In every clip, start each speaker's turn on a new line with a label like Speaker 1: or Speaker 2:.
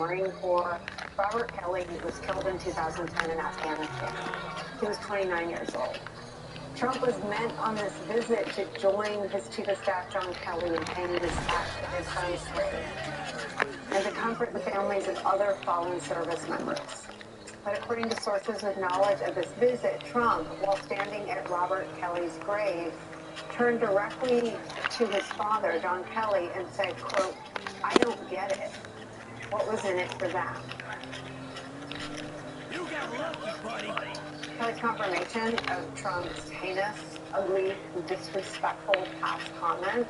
Speaker 1: Marine Corps. Robert Kelly was killed in 2010 in Afghanistan. He was 29 years old. Trump was meant on this visit to join his Chief of Staff, John Kelly, in paying respect to his son's grave and to comfort the families of other fallen service members. But according to sources with knowledge of this visit, Trump, while standing at Robert Kelly's grave, turned directly to his father, John Kelly, and said, quote, "I don't get it. What was in it for them?"
Speaker 2: You got lucky, buddy.
Speaker 1: Kelly's confirmation of Trump's heinous, ugly, disrespectful past comment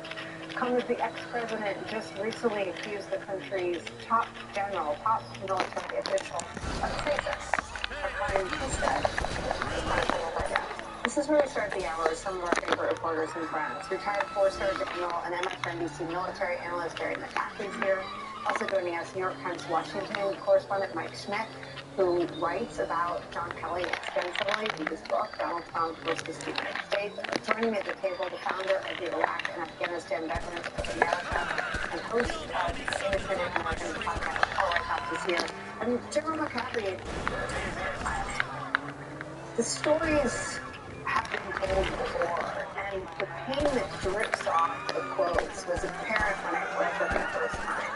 Speaker 1: comes as the ex-president just recently accused the country's top military official of treason, a crime he said was punishable by death. This is where we start the hour with some of our favorite reporters and friends. Retired four-star general and MSNBC military analyst Barry McAfee's here. Also joining us, New York Times Washington correspondent Mike Schmidt, who writes about John Kelly extensively in his book, Donald Trump versus the United States. Joining me at the table, the founder of the Iraq and Afghanistan Veterans of America and host of the Independent American podcast, All Right House is here. And General McAfee, the stories have been told before, and the pain that drips off the quotes was apparent when I read them the first time.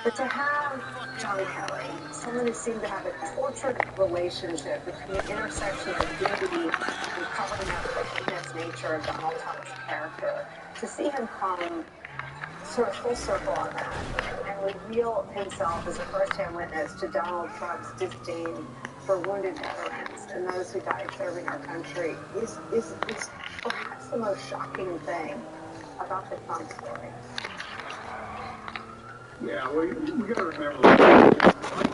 Speaker 1: But to have John Kelly, someone who seemed to have a tortured relationship between the intersection of duty and covering up the heinous nature of Donald Trump's character, to see him come sort of full circle on that and reveal himself as a first-hand witness to Donald Trump's disdain for wounded veterans and those who died serving our country is perhaps the most shocking thing about the Trump story.
Speaker 3: Yeah, we got to remember John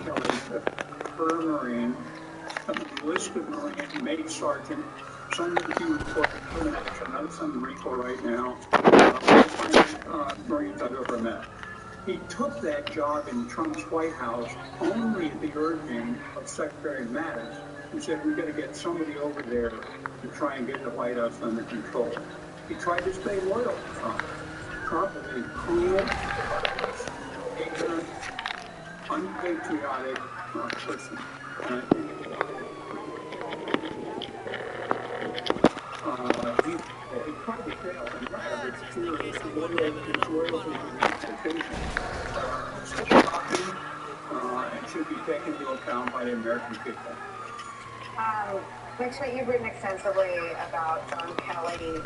Speaker 3: Kelly, a career Marine, a enlisted Marine, made sergeant, son of the Corps, another son of the Marine Corps right now, Marines I've ever met. He took that job in Trump's White House only at the urging of Secretary Mattis, who said, "We've got to get somebody over there to try and get the White House under control." He tried to stay loyal to Trump. Trump is a cruel, ignorant, unpatriotic person. And I think he probably failed in that. It's fear of his loyalty and expectation. Still shocking and should be taken into account by the American people.
Speaker 1: Mike Schmidt, you've written extensively about John Kelly.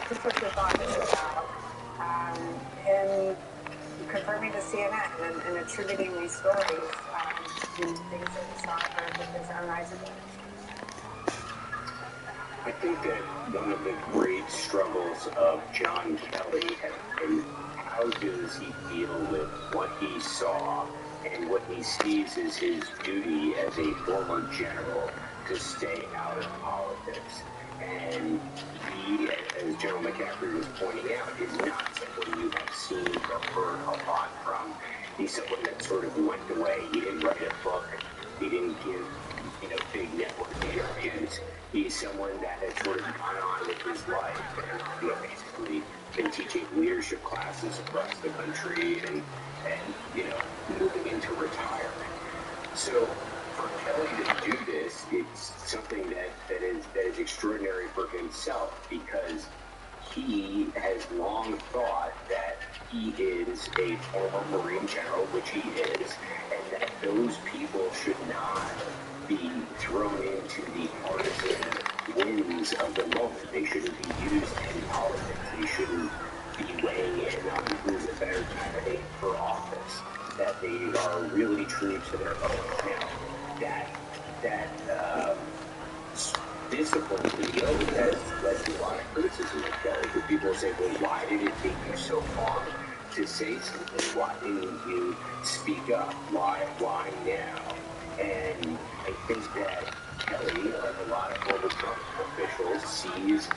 Speaker 1: Just what your thoughts about him confirming to CNN and attributing these stories to things that he saw with his own eyes again.
Speaker 4: I think that one of the great struggles of John Kelly has been how does he deal with what he saw and what he sees as his duty as a former general to stay out of politics. And he, as General McAfee was pointing out, is not someone you have seen or heard a lot from. He's someone that sort of went away. He didn't write a book. He didn't give, big network interviews. He's someone that has sort of gone on with his life and, basically been teaching leadership classes across the country and moving into retirement. So for Kelly to do this, it's something that is extraordinary for himself, because he has long thought that he is a former Marine general, which he is, and that those people should not be thrown into the partisan winds of the moment. They shouldn't be used in politics. They shouldn't be weighing in on who's a better candidate for office. That they are really true to their own. Now, that discipline to the oath has led to a lot of criticism of Kelly, because people say, well, why did it take you so long to say something? Why didn't you speak up? Why now? And I think that Kelly, like a lot of global Trump officials, sees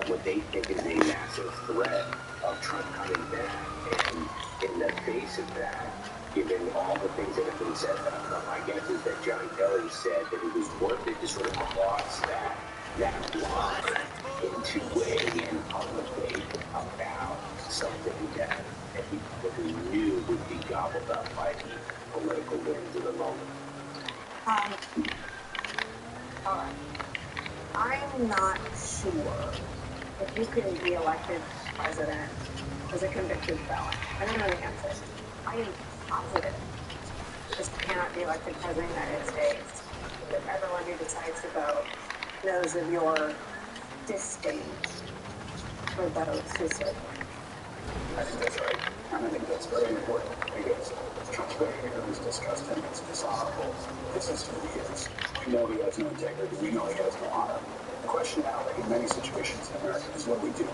Speaker 4: what they think is a massive threat of Trump coming back. And in the face of that, given all the things that have been said about Trump, my guess is that John Kelly said that it was worth it to sort of cross that line into weighing in publicly about something that that he knew would be gobbled up by the political winds of the moment.
Speaker 1: All right. I'm not sure if you can be elected president as a convicted felon. I don't know the answer. I am positive this cannot be elected president of the United States. That everyone who decides to vote knows of your disdain for those who serve.
Speaker 3: I think that's right. And I think that's very important because Trump's behavior is disgusting, it's dishonorable. This is who he is. We know he has no integrity. We know he has no honor. The question now, like in many situations in America, is what do we do?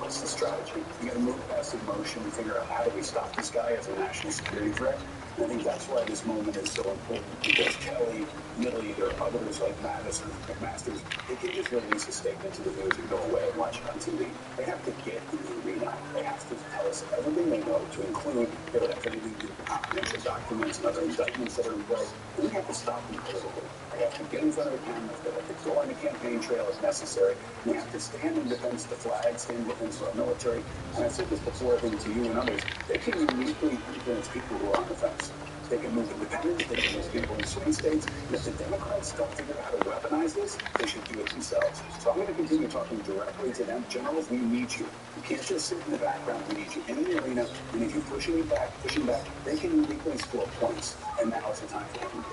Speaker 3: What's the strategy? We got to move past emotion and figure out how do we stop this guy as a national security threat. And I think that's why this moment is so important, because Kelly, Milley, or others like Mattis or McMaster's, they can just release a statement to the news and go away and watch it on TV. They have to get in the arena. They have to tell us everything they know, to include everything to confidential documents and other indictments that are in play. And we have to stop them politically. They have to get in front of the cameras. They have to go on the campaign trail as necessary. And they have to stand in defense of the flag, stand in defense of our military. And I've said this before, I think to you and others, they can uniquely influence people who are on the fence. They can move independents, they can move people in swing states. And if the Democrats don't figure out how to weaponize this, they should do it themselves. So I'm going to continue talking directly to them. Generals, we need you. You can't just sit in the background. We need you in the arena. We need you pushing back. They can uniquely score points. And now is the time for them to do it.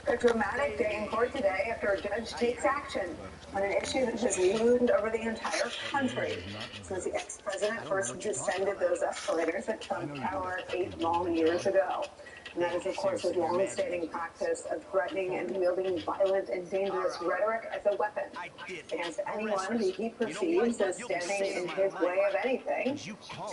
Speaker 1: A dramatic day in court today after a judge takes action on an issue that has loomed over the entire country since the ex-president first descended those escalators at Trump Tower 8 long years ago. And that is, of course, his long-standing practice of threatening and wielding violent and dangerous rhetoric as a weapon against anyone who he perceives as standing in his way of anything,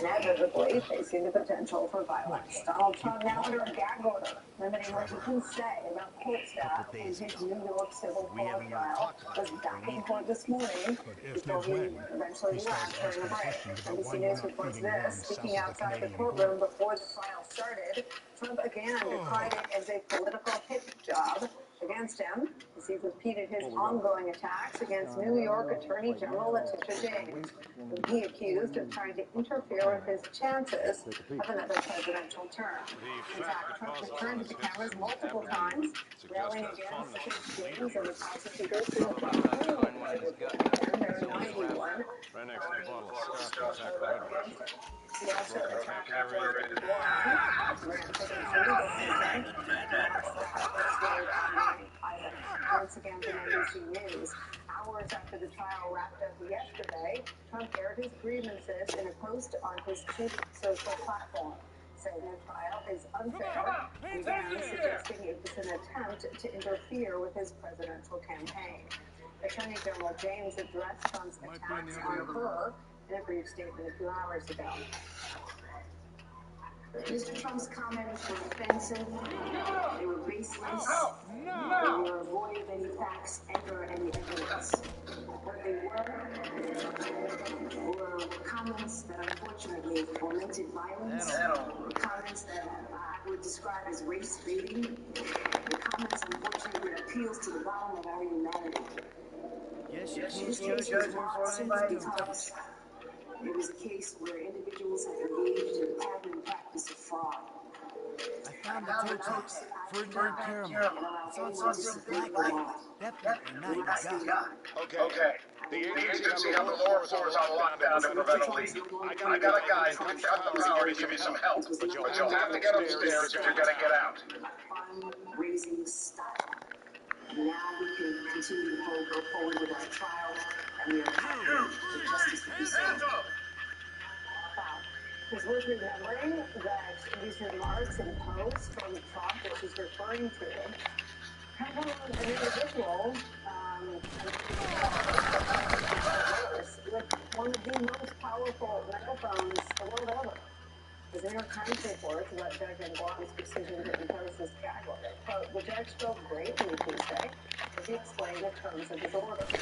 Speaker 1: inevitably facing the potential for violence. Donald Trump now under a gag order, limiting what he can say about court staff in his New York civil court trial, was back in court this morning before he eventually left during a break. NBC News reports this. Speaking outside the courtroom before the trial started, Trump again decried it as a political hit job against him as he repeated his ongoing attacks against New York Attorney General Letitia James, whom he accused of trying to interfere with his chances of another presidential term. In fact, Trump returned to the cameras multiple times, railing against James and the prosecutors who have been criminally within their 91.
Speaker 2: Right next to the bottle of Scarface Aqua Red Rush.
Speaker 1: He also attacked President Biden, ran for the illegal consent, once again from NBC News. Hours after the trial wrapped up yesterday, Trump aired his grievances in a post on his chief social platform, saying the trial is unfair, and again suggesting it was an attempt to interfere with his presidential campaign. Attorney General James addressed Trump's attacks on her in a brief statement a few hours ago. Mr. Trump's comments were offensive, they were baseless, they were void of any facts and/or any evidence. What they were comments that unfortunately fomented violence, comments that I would describe as race baiting, the comments unfortunately that appeals to the bottom of our humanity. Yes, this case was not simply because it was a case where individuals have engaged in a pattern and practice of fraud.
Speaker 5: I found the tapes for Ferdinand Caramel. It's on sources of black light. Definitely not your guy.
Speaker 6: Okay. The agency on the lower floor is on lockdown to prevent a leak. I got a guy who can cut the power to give you some help. But you'll have to get upstairs if you're going to get out.
Speaker 1: Fundraising style. Now we can continue to go forward with our trial, and we are confident that justice will be served. It's worth remembering that these remarks in a post from Trump that she's referring to come from an individual with one of the most powerful megaphones the world ever. As the New York Times reports, about Judge Guam's decision to impose this gag order. Quote, the judge spoke gravely Tuesday as he explained the terms of his order. He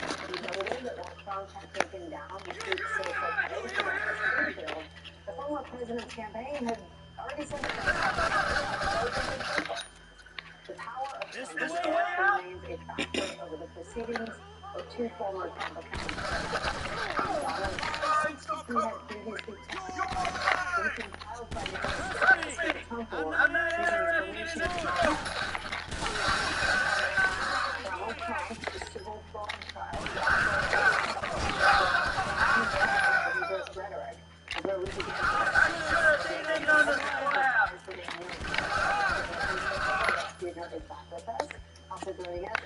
Speaker 1: noted that while Trump had taken down the street social post about the speed bill, the former president's campaign had already sent a the power of Trump's remains a factor over the proceedings of two former Trump accountants. Donald Trump, who had previously testified filed financial Trump war using information Donald Trump's civil fraud trial rhetoric where we began is back with us. Also joining us,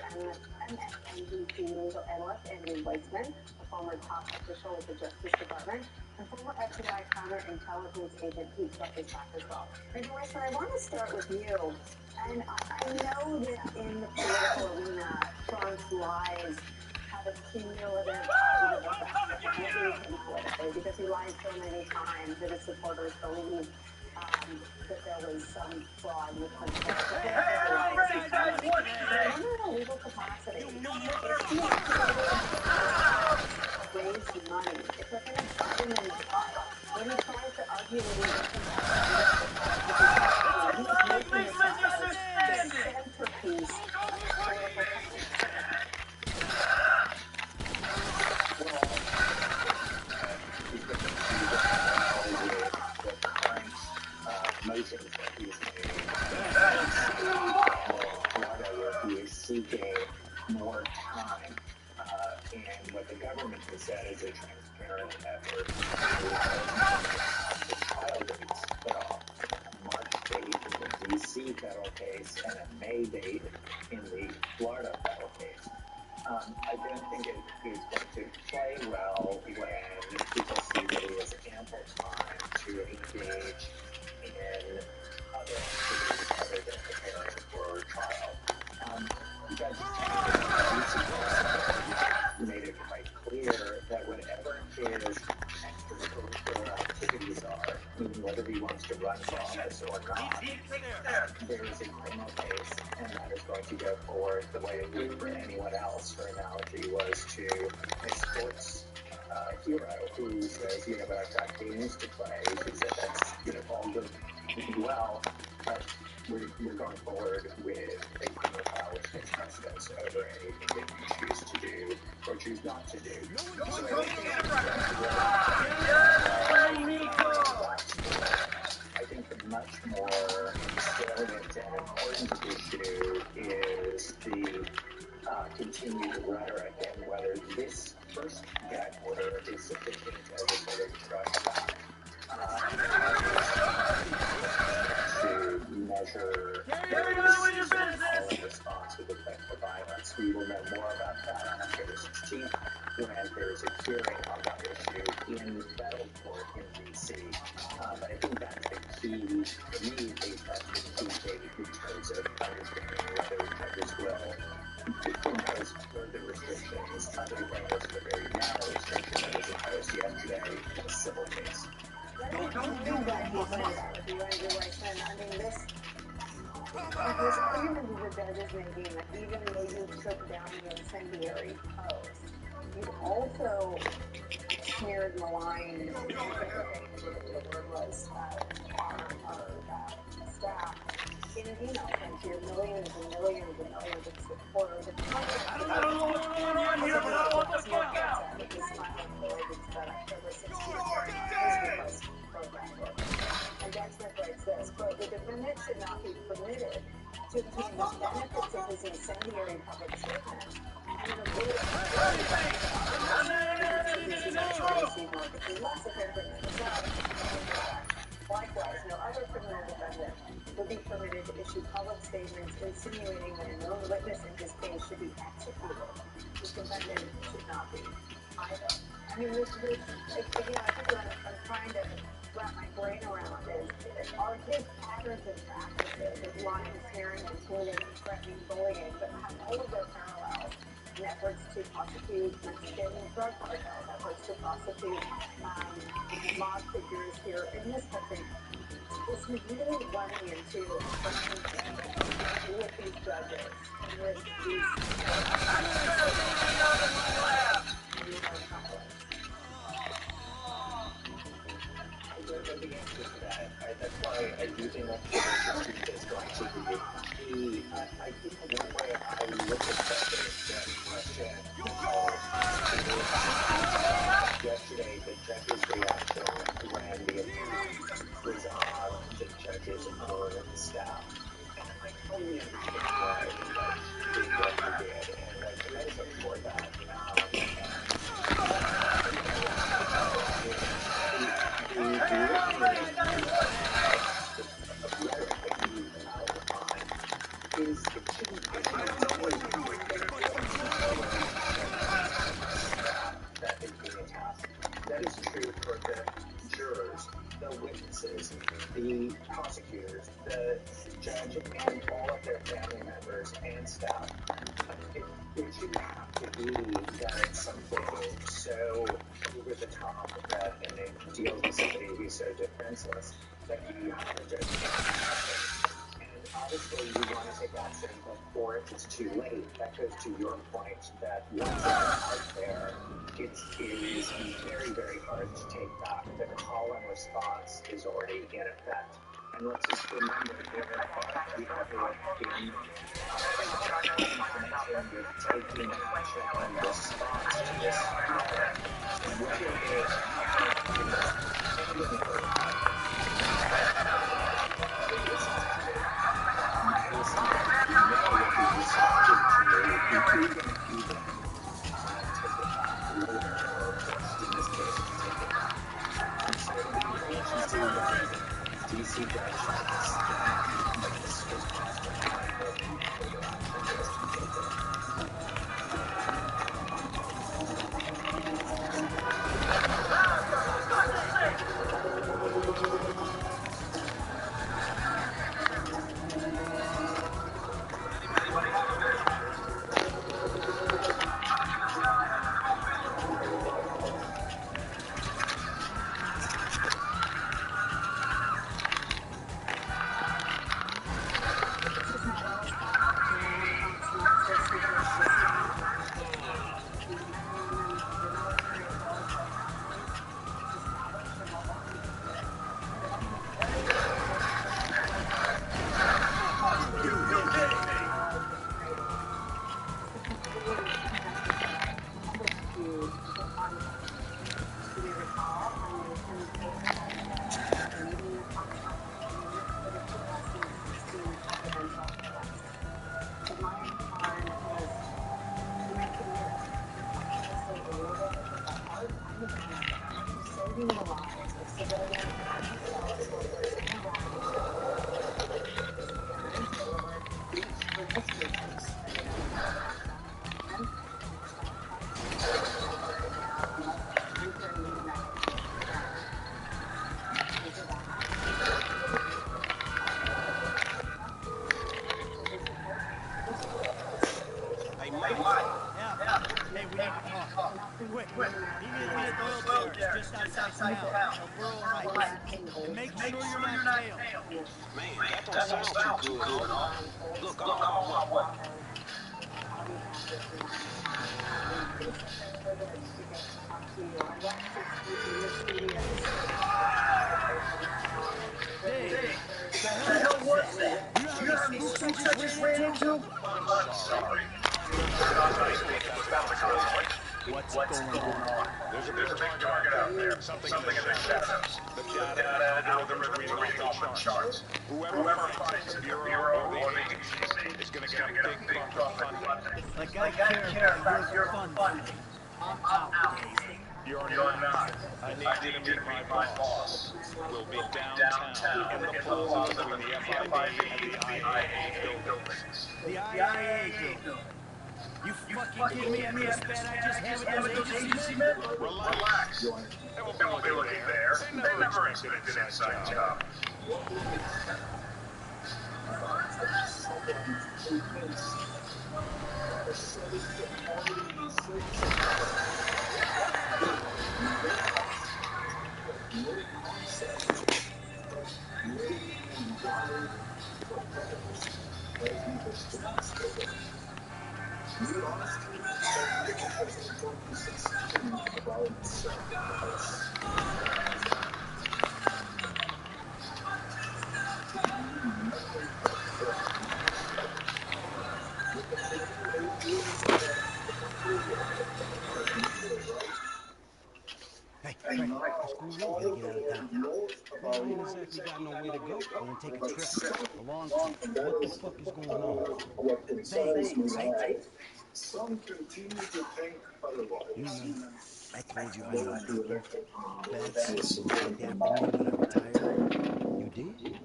Speaker 1: MSNBC news analyst Andrew Weitzman, a former top official with the Justice Department, and former FBI counterintelligence agent Pete Buck is back as well. Andrew Weitzman, I want to start with you. And I know that in the political arena, Trump's lies have a cumulative positive effect politically because he lied so many times that his supporters believe that there was some fraud with him. In a legal capacity, raise money. It's like an abandonment when he tries to argue with he's making the centerpiece of political
Speaker 4: motions that he's made. He is seeking more time. And what the government has said is a transparent effort to the trial dates put off March date in the D.C. federal case and a May date in the Florida federal case. I don't think it is going to play well when people see that he has ample time to engage in other activities other than preparing for trial. Judge made it quite clear that whatever his extracurricular activities are, meaning whether he wants to run for office or not, there is a criminal case, and that is going to go forward the way it would for anyone else. Her analogy was to a sports hero who says, but I've got games to play. She said that's, all good and well, but we're going forward with a criminal trial which takes precedence over anything that you choose to do or choose not to do. I think the much more salient and important issue is the continued rhetoric and whether this first gag order is sufficient as a sort of thrust back to measure the response to the threat of violence. We will know more about that on October 16th when there is a hearing on that issue in federal court in D.C. But I think that's the key, for me, I think that's the key thing in terms of understanding whether judges will impose further restrictions other than was the very narrow restriction that was imposed yesterday in a civil case.
Speaker 1: This argument that the judge is making that even though you took down the incendiary post, you also smeared malign the word was our staff in an email sent to your millions and millions and millions of supporters. And Jack Smith writes this, quote, the defendant should not be permitted to obtain the benefits of his incendiary public statement and the ability Likewise, no other criminal defendant would be permitted to issue public statements insinuating that a known witness in his case should be executed. This defendant should not be either. I mean, I think what I'm trying to wrap my brain around is are his patterns and practices of lying, smearing, intimidating, threatening, bullying, but have all of their parallels in efforts to prosecute Mexican drug cartels, efforts to prosecute mob figures here in this country. It's really running into with these judges and with these
Speaker 4: that's why I do think that the street is going to be key. I think one way I look at that question yesterday, the judge's reaction when the attack was on the judge's own staff. And I totally understand why the judge did, and I commend him for that. That is true for the jurors, the witnesses, the prosecutors, the judge, and all of their family members and staff. It shouldn't have to be that it's something so over the top that and it deals with somebody who's so defenseless that you have a judge. And obviously you want to take action before it's too late. That goes to your point that once it's out there, it is very, very hard to take back. The call and response is already in effect. And let's just remember there are people who have been taking action in response to this. Whether they're DC
Speaker 5: Quick, meet me at the oil barrels just outside town. We're all right. And make sure you're not tailed.
Speaker 6: Man, that don't sound too good at all. Look, I'm on my way.
Speaker 5: Hey, the hell was that? You know how many spooks I just ran into?
Speaker 6: I'm sorry.
Speaker 5: What's going on?
Speaker 6: There's a big target out there. Something in the shadows. The data and algorithm reading off the charts. Whoever finds the Bureau or the agency is going to get a big buck of funding.
Speaker 5: Like I care about your funding. I'm out.
Speaker 6: You're not. I need you to meet my boss. We'll be downtown in the plaza between the FIB and the IA buildings.
Speaker 5: The IA building. You fucking kidding me? I mean, I just have with those agency men?
Speaker 6: Relax. They won't be looking there. They never expected an inside job.
Speaker 5: Hey, Frankie, it's cool. We gotta get out of town.
Speaker 2: Well, I ain't exactly got nowhere to go.
Speaker 5: We're gonna take a trip. A long trip.
Speaker 2: What the fuck is going on?
Speaker 5: Vegas, right?
Speaker 3: Some continue to think otherwise.
Speaker 5: You know, I told you I knew people, vets, who looked like after me when I retired.
Speaker 2: You did?
Speaker 5: Yeah,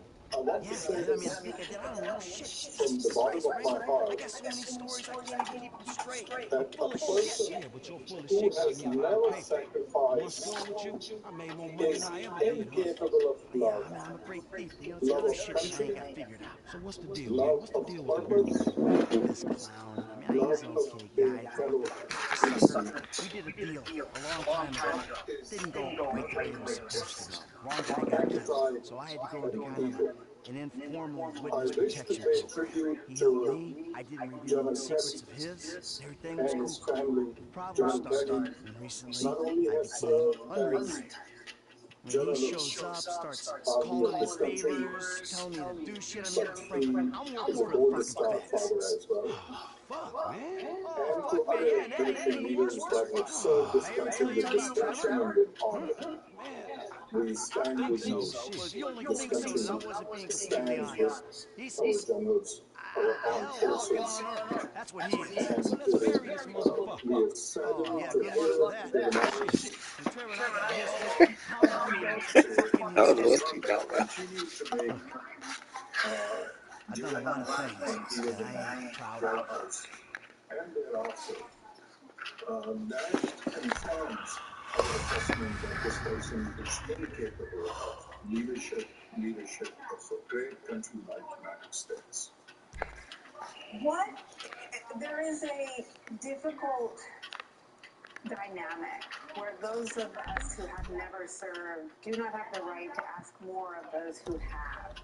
Speaker 5: I did. I mean, I think I did. I don't know. Shit, Jesus Christ, Frank. I got so many stories, I can't even keep them straight. I'm full of shit.
Speaker 2: Yeah, but you're full of shit got me a lot of paper. What's wrong with you? I made more money than I ever did, huh?
Speaker 5: Yeah, I mean, I'm a great thief. You know, it's the other shit that I ain't got figured out.
Speaker 2: So what's the deal, man? What's the deal with the girl?
Speaker 5: This clown, I mean, he's an okay guy. Sucker, we did a deal a long time ago. Didn't go quite the way it was supposed to go. Wrong guy got killed. So I had to go into kind of an informal witness protection program. He helped me. I didn't reveal any secrets of his. Everything was cool. The problem started when recently I became unrelenting. When he shows up, starts calling me favors, telling me to do shit. I mean, Frank, I'm working for the fucking feds.
Speaker 2: Fuck, man.
Speaker 5: Oh, fuck, man, yeah, and that ain't the worst part. I ever tell you about Trevor?
Speaker 2: Man, I don't think so.
Speaker 5: Well,
Speaker 2: Shit.
Speaker 5: if you only think so, then I wasn't being completely honest. He's hell walking on earth. That's what he is.
Speaker 2: Well, let's bury this motherfucker.
Speaker 5: Oh, yeah, good luck with that.
Speaker 2: Shit.
Speaker 5: And Trevor and I got a history. I mean, fucking
Speaker 7: I don't know
Speaker 5: history.
Speaker 7: what you talking about.
Speaker 5: Look, I've done a lot of things that I ain't proud of.
Speaker 3: And then also, that confirms our assessment that this person is incapable of leadership of a great country like the United States.
Speaker 1: What? There is a difficult dynamic where those of us who have never served do not have the right to ask more of those who have.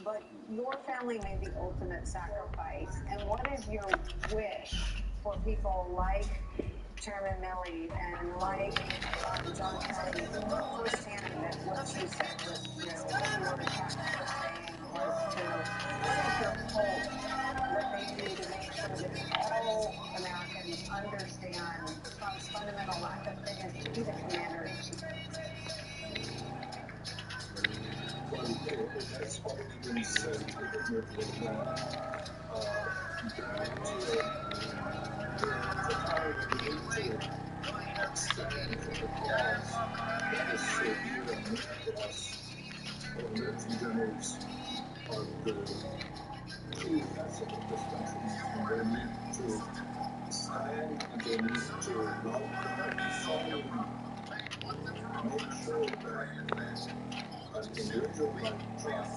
Speaker 1: But your family made the ultimate sacrifice. And what is your wish for people like Chairman Milley and like John Kelly, who know firsthand that what you said was true, what you were attacked for saying was true? What is your hope that they do to make sure that all Americans understand Trump's fundamental lack of fitness to be the commander-in-chief?
Speaker 3: Well, it has already been said that the time we need to stand for the cause that is so dear and near to us, our military generals are the true asset of this country, and they need to stand and they need to welcome and finally make sure that an individual like Trump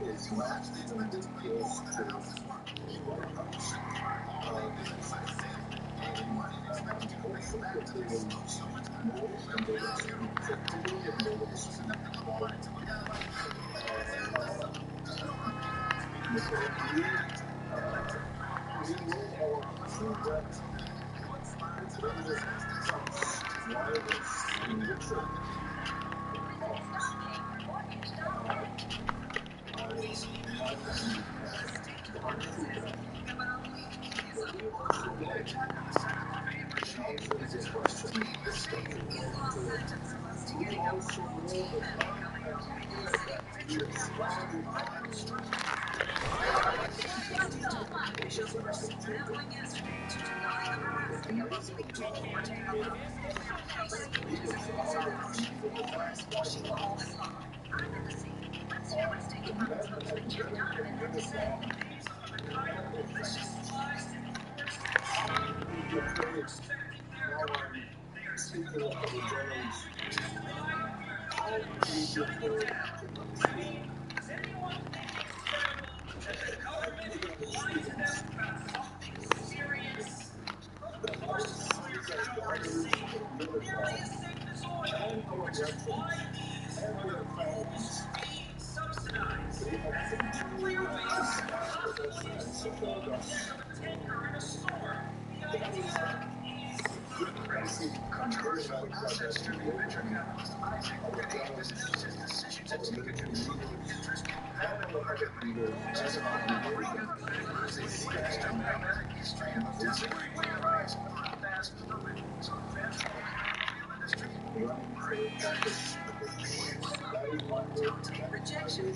Speaker 3: is not even this close to the White House. I'm hopeful that they will know and they will speak effectively and they will speak with their we know our true breath in terms of Trump's violence and ritual in office. Gone through that. But we also know, answering this question this country, we also know that Trump has proved that he is strong speaking of the generals, how can we be afraid to speak? That our sons and daughters in uniform and our veterans and their families
Speaker 1: Rejection.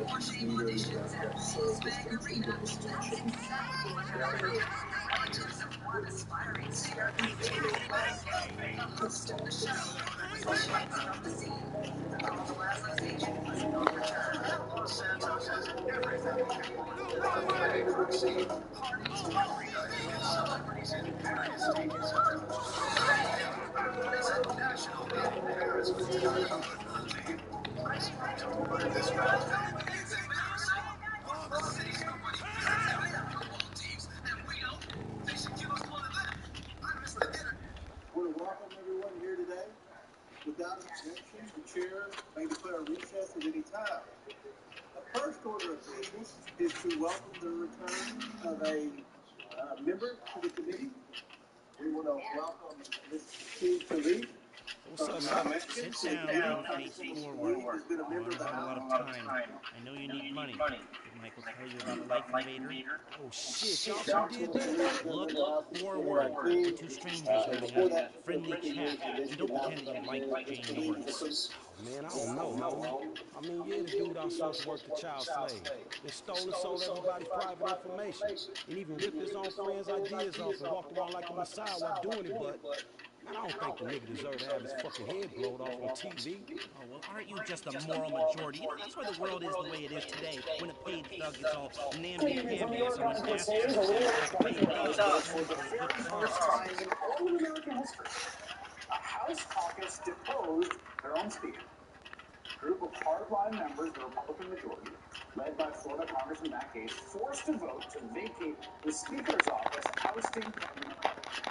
Speaker 1: Washing auditions at Bank Arena. That's exactly what happened. Relatives of one aspiring singer most of the show was shaking up the scene. The paparazzi's agent was no return. Los Santos has everything parties, and celebrities in various stages of their life. It's a national hit in Paris. I spoke to a woman this past the city's nobody. Football teams, and we don't. They should give us one of them. I missed the dinner.
Speaker 3: I want to welcome everyone here today. Without objection, the chair may declare recess at any time. The first order of business is to welcome the return of a member to the committee. We want to welcome Mr. Khalid.
Speaker 5: What's up, man? Sit down and face forward. You don't have a lot of time. I know you need money. Did Michael tell you about Life Invader? Oh shit, y'all did that? Look forward. We're two strangers having a friendly chat. And don't pretend that you like Jane Norris.
Speaker 7: Oh, man, I don't know, homie. I mean, yeah, the dude outsourced to work the child slave. Then stole and sold everybody's private information. And even ripped his own friends' ideas off and walked around like a messiah while doing it, but... man, I don't think the nigga deserved to have his fucking head blowed off on TV.
Speaker 5: Oh, well, aren't you just a moral majority? You know, that's why the world is the way it is today, when a paid thug gets all namby-pamby and someone asks you for a paid deal for a good cause.
Speaker 8: In all of American history, a House caucus deposed their own speaker. A group of hardline members of the Republican majority, led by Florida Congressman Matt Gaetz, forced a vote to vacate the Speaker's office, ousting Kevin McCarthy.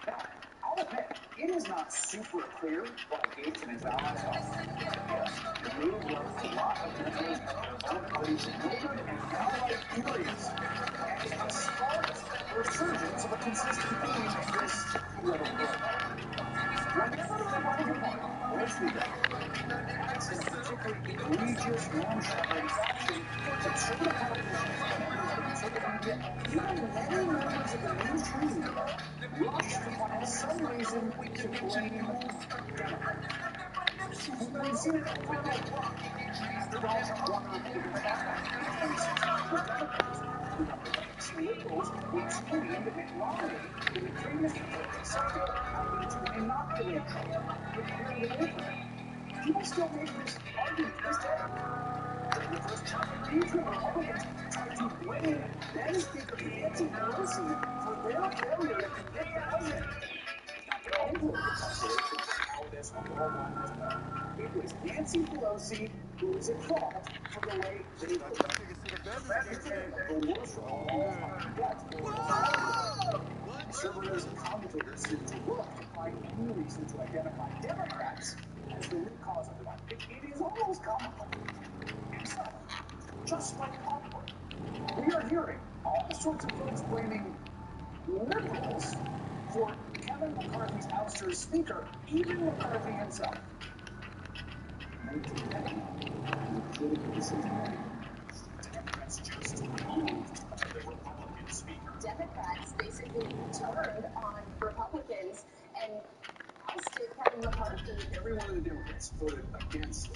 Speaker 8: Now, I'll admit, it is not super clear why Gaetz and his allies thought the move was a lot of Minnesota's vulnerabilities ignored and downright furious, and it sparked a resurgence of a consistent theme in this political world. Whenever the Republican Party or its leader acts in a particularly egregious, norm-shattering fashion, conservative politicians and conservative media, even many members of the mainstream media, rush to find some reason to blame Democrats. We've seen it over and over. After Donald Trump won the Republican primary in 2016, it was Democrats who got the votes. Liberals who screamed Mitt Romney, who had previously accepted helping to inoculate Trump with clearly different. People still make this argument to this day. During the first Trump impeachment, Republicans tried to blame then Speaker Nancy Pelosi for their failure to convict the president. Now, there are political calculations of how this all lines up. It was Nancy Pelosi who was at fault for the way they put the worst of all time. But conservatives and commentators seem to look to find any reason to identify Democrats as the root cause of it. It is almost comical. And so, just like clockwork, we are hearing all sorts of folks blaming liberals for Kevin McCarthy's ouster as Speaker, even McCarthy himself. 1990, the political decision Democrats just removed the Republican Speaker.
Speaker 1: Democrats basically turned on Republicans and ousted Kevin McCarthy.
Speaker 8: Every one of the Democrats voted against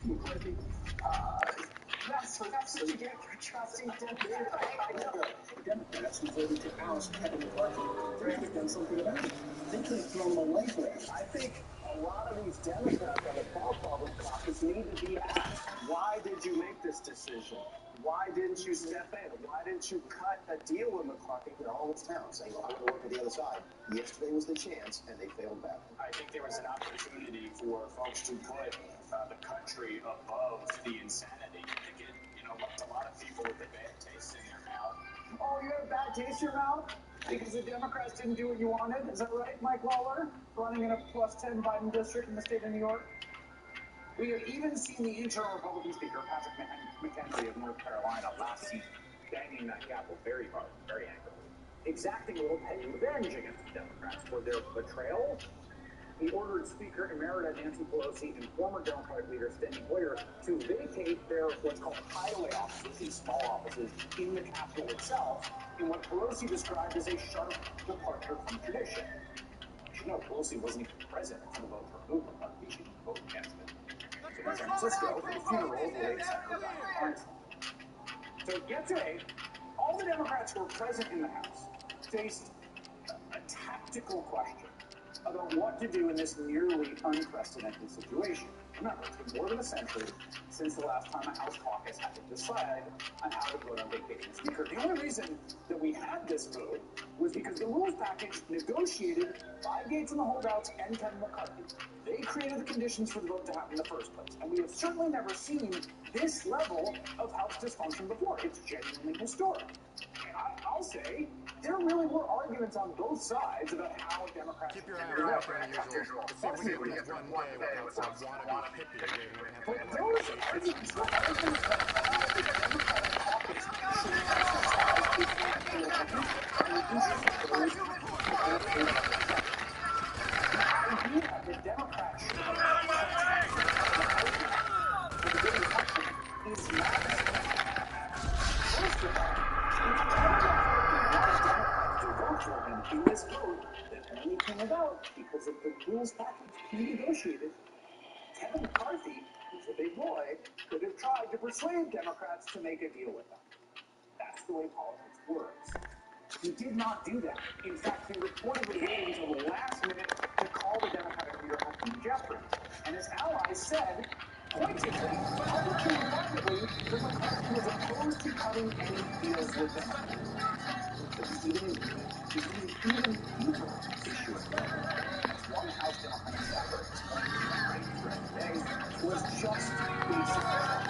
Speaker 8: McCarthy. That's what you get for trusting Democrats. The Democrats who voted to oust Kevin McCarthy, they could have done something about it. They could have thrown him away for it. I think a lot of these Democrats on the Republican caucus need to be asked, why did you make this decision? Why didn't you step in? Why didn't you cut a deal with McCarthy?
Speaker 9: They're all in town saying, well, I'm going to work with the other side. Yesterday was the chance, and they failed badly.
Speaker 8: I think there was an opportunity for folks to put the country above the insanity. I think it, left a lot of people with a bad taste in their mouth. Oh, you have a bad taste in your mouth? Because the Democrats didn't do what you wanted? Is that right, Mike Lawler? Running in a +10 Biden district in the state of New York? We have even seen the interim Republican Speaker, Patrick McHenry of North Carolina, last season, banging that gavel very hard, very angrily, exacting a little petty revenge against the Democrats for their betrayal He ordered Speaker Emerita Nancy Pelosi and former Democratic leader Steny Hoyer to vacate their what's called hideaway offices, these small offices, in the Capitol itself, in what Pelosi described as a sharp departure from tradition. You know, Pelosi wasn't even present for the vote to remove McCarthy. She didn't vote against it. In San Francisco, for the funeral of the late Senator Dianne Feinstein. So yet today, all the Democrats who were present in the House faced a tactical question about what to do in this nearly unprecedented situation. Remember, it's been more than a century since the last time a House caucus had to decide on how to vote on vacating the Speaker. The only reason that we had this vote was because the rules package negotiated by Gates and the holdouts and Kevin McCarthy. They created the conditions for the vote to happen in the first place. And we have certainly never seen this level of House dysfunction before. It's genuinely historic. And I'll say, there really were arguments on both sides about how Democrats
Speaker 6: Keep your eye on anything unusual. Let's see if we can get through one day without some wannabe hippie waving around
Speaker 8: but
Speaker 6: the
Speaker 8: those
Speaker 6: safety.
Speaker 8: arguments were arguments about how the Democratic caucus should exercise its electoral belief in the interest of those who hold a vote of trust. The idea that Democrats should have protected McCarthy for the good of the country is not acceptable. First of all, if Kevin McCarthy wanted Democrats to vote for him in this vote that only came about because of the rules package he negotiated, Kevin McCarthy, who's a big boy, could have tried to persuade Democrats to make a deal with him. That's the way politics works. He did not do that. In fact, he reportedly waited until the last minute to call the Democratic leader Hakeem Jeffries. And his allies said, pointedly, publicly and privately, that McCarthy was opposed to cutting any deals with them. But the even deeper issue at play, as one House Democratic staffer explained to the great thread today, was just basic trust.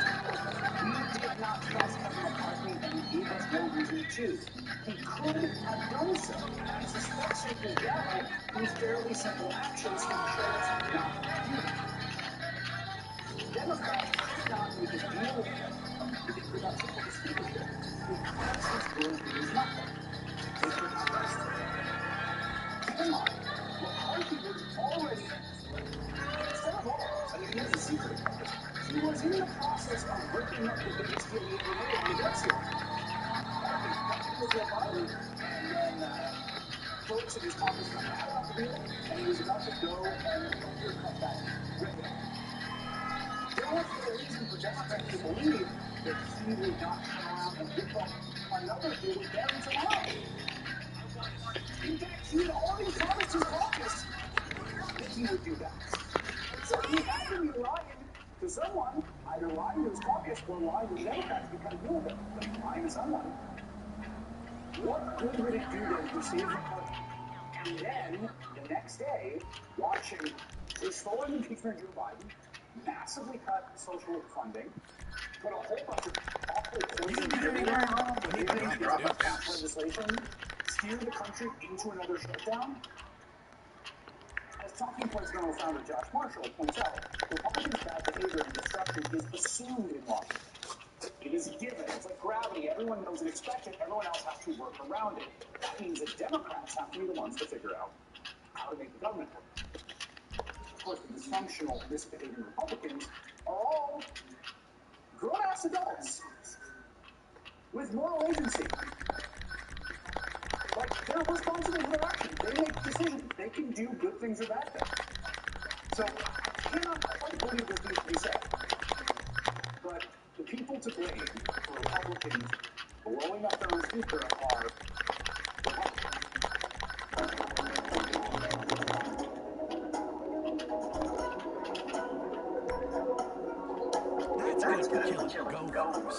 Speaker 8: We did not trust Kevin McCarthy, and he gave us no reason to. He could have done so, and I suspect simply now, through fairly simple actions, he chose not to do. Democrats could not make a deal with Kevin McCarthy. They could not support the speakership because his word means nothing. They could not trust him. Keep in mind, McCarthy was already, instead of all, I mean, here's the secret. He was in the process of ripping up the biggest deal he ever made on the debt ceiling. Nothing was real Biden, and then folks in his caucus got mad about the deal, and he was about to go and clear-cut that deal, rip it up. There was no reason for Democrats to believe that he would not turn around and rip up another deal with them tomorrow. In fact, he had already promised his caucus that he would do that. So he had to be lying to someone, either lying to his caucus or lying to the Democrats to cut a deal with them. But he's lying to someone. What good would it do then to save McCarthy? And then, the next day, watching push forward impeachment of Joe Biden, massively cut social funding, put a whole bunch of awful poison legislation, steer the country into another shutdown? As Talking Points Journal founder Josh Marshall points out, Republicans' bad behavior and destruction is assumed in Washington. It is given. It's like gravity. Everyone knows and expects it. Everyone else has to work around it. That means that Democrats have to be the ones to figure out how to make the government work. Of course, the dysfunctional, misbehaving Republicans are all grown-ass adults with moral agency. Like, they're responsible for their actions. They make decisions. They can do good things or bad things. So I cannot quite believe this needs to be said. But the people to blame for Republicans blowing up their own speaker are Republicans.
Speaker 5: That's good for killing gophers.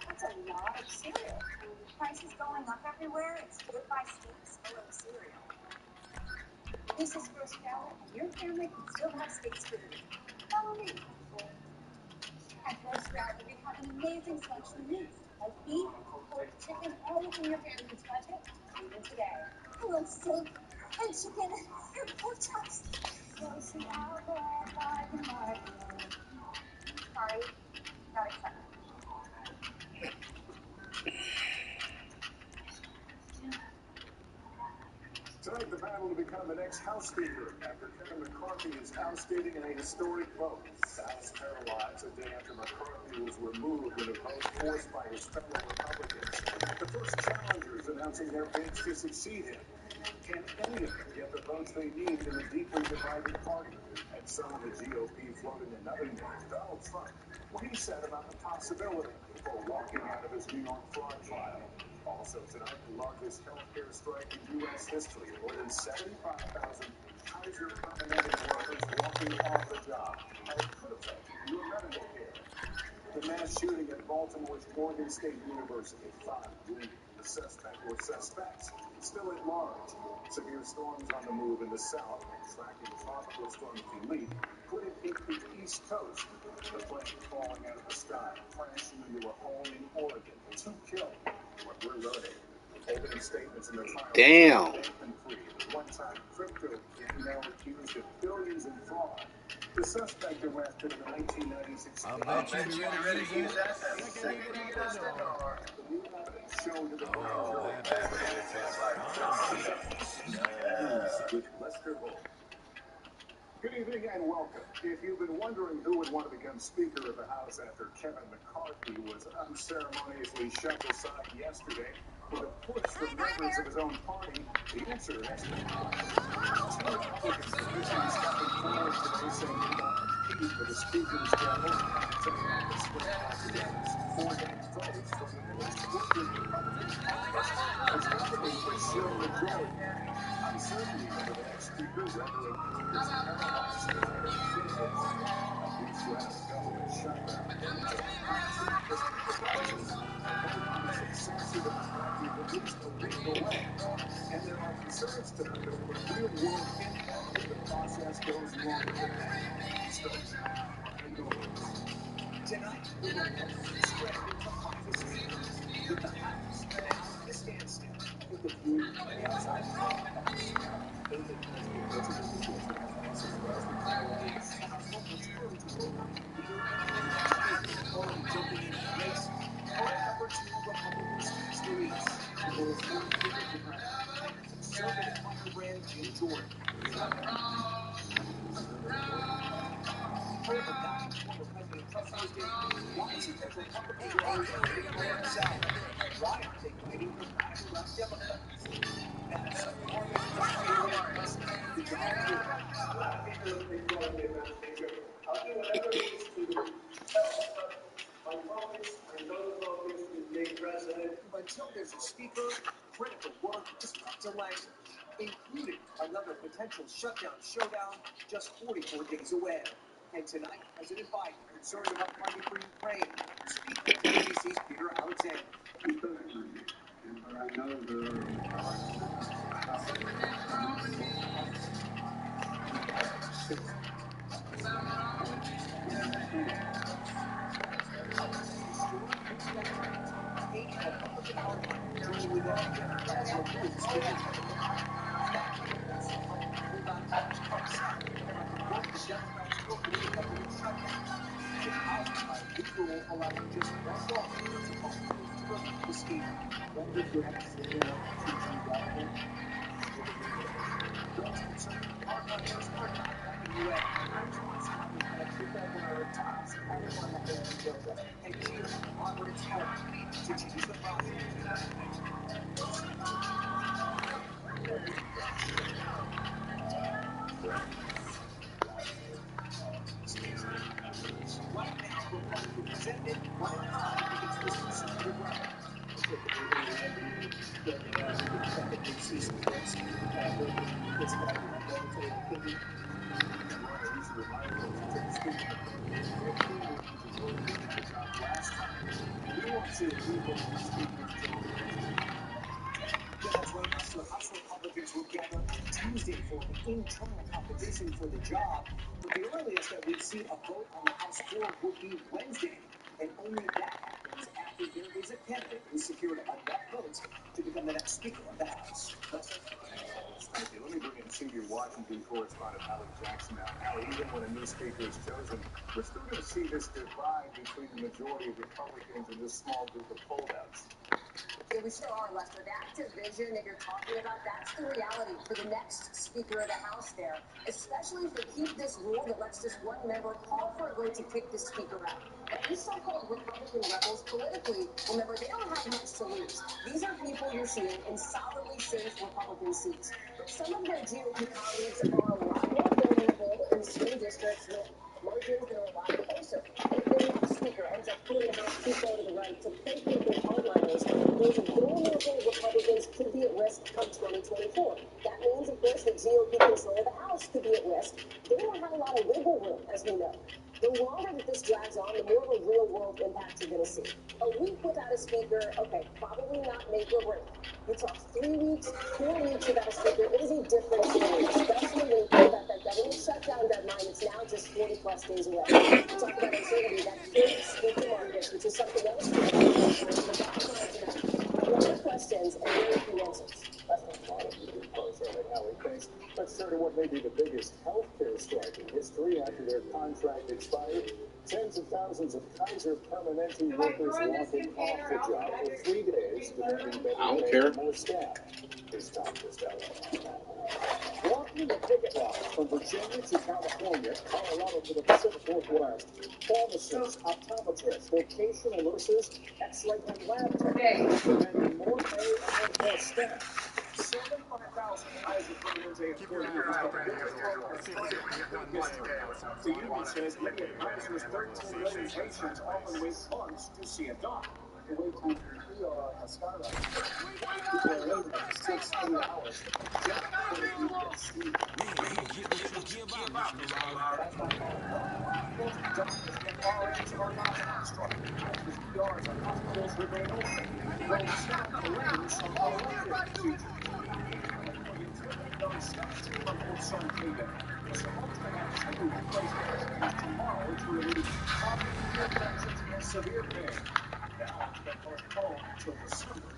Speaker 10: That's a lot of cereal. And the price is going up everywhere. It's goodbye steaks full of cereal. This is First Carol, and your family can still have steaks for the week. Follow me. At First Carol, we have an amazing selection of meats, like beef, pork, chicken, all within your family's budget, even today. I love steak and chicken and pork chops. Sorry, not accepted.
Speaker 8: Tonight, the battle to become the next House Speaker after Kevin McCarthy is ousted in a historic vote. The House paralyzed a day after McCarthy was removed in a vote forced by his fellow Republicans. The first challengers announcing their bids to succeed him. Can any of them get the votes they need in the deeply divided party? And some of the GOP floated another name, Donald Trump. What he said about the possibility before walking out of his New York fraud trial. Also tonight, the largest healthcare strike in U.S. history. More than 75,000 Kaiser Permanente workers walking off the job. How it could affect your medical care. The mass shooting at Baltimore's Morgan State University. 5 wounded. The suspect or suspects still at large. Severe storms on the move in the south. Tracking tropical storm Philippe could it hit the east coast. The plane falling out of the sky, crashing into a home in Oregon. 2 killed. What we're learning. Opening statements in the trial.
Speaker 11: Damn.
Speaker 8: One-time crypto king now accused of billions in fraud. The suspect arrested in the 1996.
Speaker 7: I bet you be ready to use that. I can't even get out that door.
Speaker 8: The new evidence shown to the
Speaker 7: Oh, that battery looks like
Speaker 8: with Lester Holt. Good evening and welcome. If you've been wondering who would want to become Speaker of the House after Kevin McCarthy was unceremoniously shoved aside yesterday with a push from members of his own party, the answer has been two Republicans officially stepping forward today saying they will compete for the Speaker's gavel, setting off the spring altogether. 4-day votes from the most working Republican caucus is likely to ensure a majority. Uncertainty over the next Speaker rendering leaders paralyzed tonight at business. Weeks to end the government shutdown, those are constant distant devices. A vote on the successor to McCarthy at least a week away. And there are concerns tonight over real-world impact if the process goes longer than that. Starts now. Tonight, the Republicans stranded from office leaders with the House now at a standstill with the view on the outside. President Elizabeth Warren House will return to work leader already jumping into the race. Vote number 2 Republican speaks the least. The world's third favorite Democrat, conservative firebrand Jim Jordan. Former President Trump posted, why is it that Republicans are always fighting for themselves? Why aren't they fighting for back-left Democrats? That's more than just feelings. The job here. I'll do whatever it is to help, but my focus, my total focus is being president. Until there's a speaker, critical work is put to length, including another potential shutdown showdown just 44 days away. And tonight, President Biden concerned about funding for Ukraine. Speaker of ABC's Peter Alexander. But I know there House Republicans will gather Tuesday for an internal competition for the job, but the earliest that we'd see a vote on the House floor would be Wednesday, and only that happens after there is a candidate who secured enough votes to become the next Speaker of the House. Let me bring in senior Washington correspondent Hallie Jackson now. Hallie, even when a new speaker is chosen, we're still going to see this divide between the majority of Republicans and this small group of holdouts.
Speaker 11: Yeah, we sure are, Lester. That division that you're talking about, that's the reality for the next Speaker of the House there, especially if they keep this rule that lets just one member call for a vote to kick the Speaker out. And these so-called Republican rebels, politically, remember, they don't have much to lose. These are people you're seeing in solidly safe Republican seats. Some of their GOP colleagues are a lot more vulnerable in swing districts with margins that are a lot closer. If the next Speaker ends up putting the House too far to the right to placate their hardliners, those vulnerable Republicans could be at risk come 2024. That means, of course, that GOP control of the House could be at risk. They don't have a lot of wiggle room, as we know. The longer that this drags on, the more of a real-world impact you're going to see. A week without a speaker, okay, probably not make or break. You talk 3 weeks, 4 weeks without a speaker, it is a different story, especially when you think about that government shutdown deadline. It's now just 40-plus days away. Talk about uncertainty, that could speak to markets, which is something else to look at. The bottom line tonight, a lot of questions and very few answers.
Speaker 8: That's a lot of moving parts. All right, Hallie, thanks. Let's turn to what may be the biggest healthcare strike in history after their contract expired. Tens of thousands of Kaiser Permanente workers walking off the job for 3 days, demanding better pay, more staff. It's time for Stella. Walking the picket line from Virginia to California, Colorado to the Pacific Northwest, pharmacists, optometrists, vocational nurses, X-ray and lab technicians demanding more pay and more staff. 75,000 Kaiser Permanente employees are the biggest program strike in history. The union says many of Kaiser's 13 million patients often wait months to see a doctor. The wait time for the ER has skyrocketed. People are waiting 6 to 8 hours just before they can get sleep.
Speaker 7: Man, you get what you give out, Mr. Raleigh.
Speaker 8: Doctors and RNs are not on strike. Kaiser's ERs and hospitals remain open. Though staff delays some elective procedures. Californians depend on staff from Sun Kingdom. It's supposed to have 2 replacements used tomorrow to relieve cognitive infections and severe pain. Now it's been postponed until December.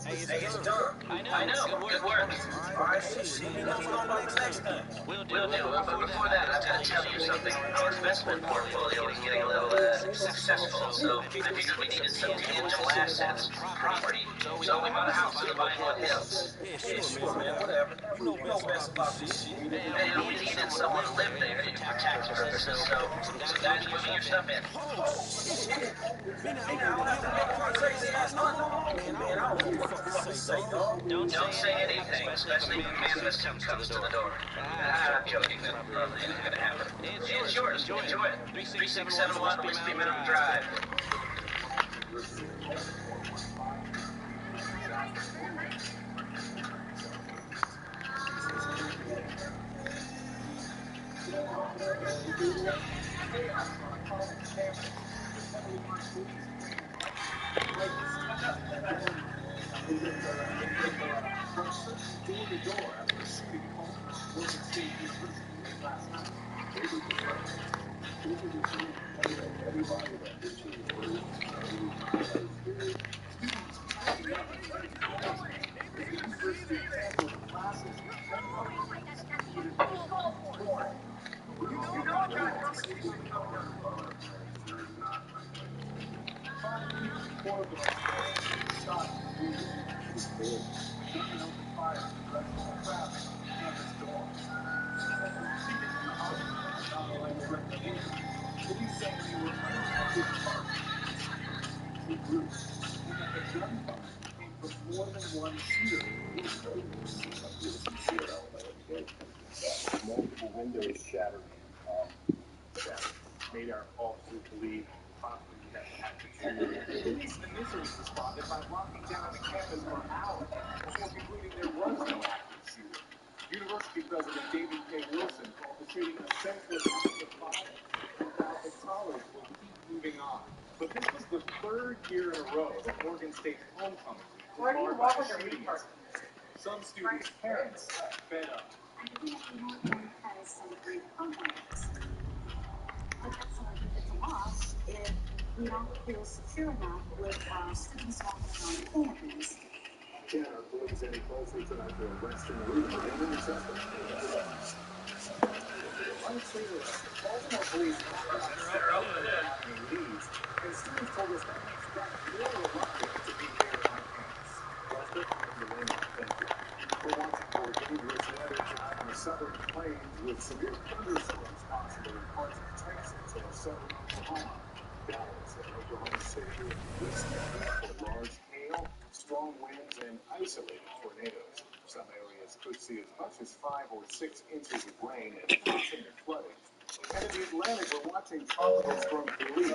Speaker 7: Hey, it's done.
Speaker 12: I know. Good work.
Speaker 7: All right, well, shit. Let me know about the next thing.
Speaker 12: Will do. But before that, I've got to tell you something. Our investment portfolio is getting a little successful, so I figured we needed some tangible assets, property. So we bought a house in the Vinewood Hills.
Speaker 7: Yeah, sure, man. Whatever. You know best about this shit.
Speaker 12: And we needed someone to live there for tax purposes, so some guys moving your stuff in.
Speaker 7: Oh, shit. Man, I don't want to hear that crazy ass number. Man, I don't know what the fuck to say, dog.
Speaker 12: Don't say anything, especially if Manifest comes to the door. I'm joking. That probably isn't going to happen. It's yours. Enjoy it. 3671 Whiskey Meadow Drive.
Speaker 8: Multiple windows shattered. Made our officers believe possibly we had active shooter. Police initially responded by locking down the campus for hours before concluding there was no active shooter. University President David K. Wilson called the shooting a senseless act of violence and vowed that college will keep moving on. But this was the 3rd year in a row that Oregon State's homecoming was marred by a shooting incident. Some students' parents fed up.
Speaker 10: I think everyone has some great compliments. we don't feel secure enough with our students walking around campus.
Speaker 8: Can our police any closer tonight to arresting the leader of the suspect? Right say this. Baltimore police they're up and in leads, and students told us they got more reluctant to be there on campus. Lester, thank you. We're watching for dangerous weather tonight on the southern plains with severe thunderstorms possible in parts of Texas and southern Oklahoma. Dallas and Oklahoma City and West Texas for large hail, strong winds, and isolated tornadoes. Some areas could see as much as 5 or 6 inches of rain and flooding. And in the Atlantic, we're watching tropical storm Belize.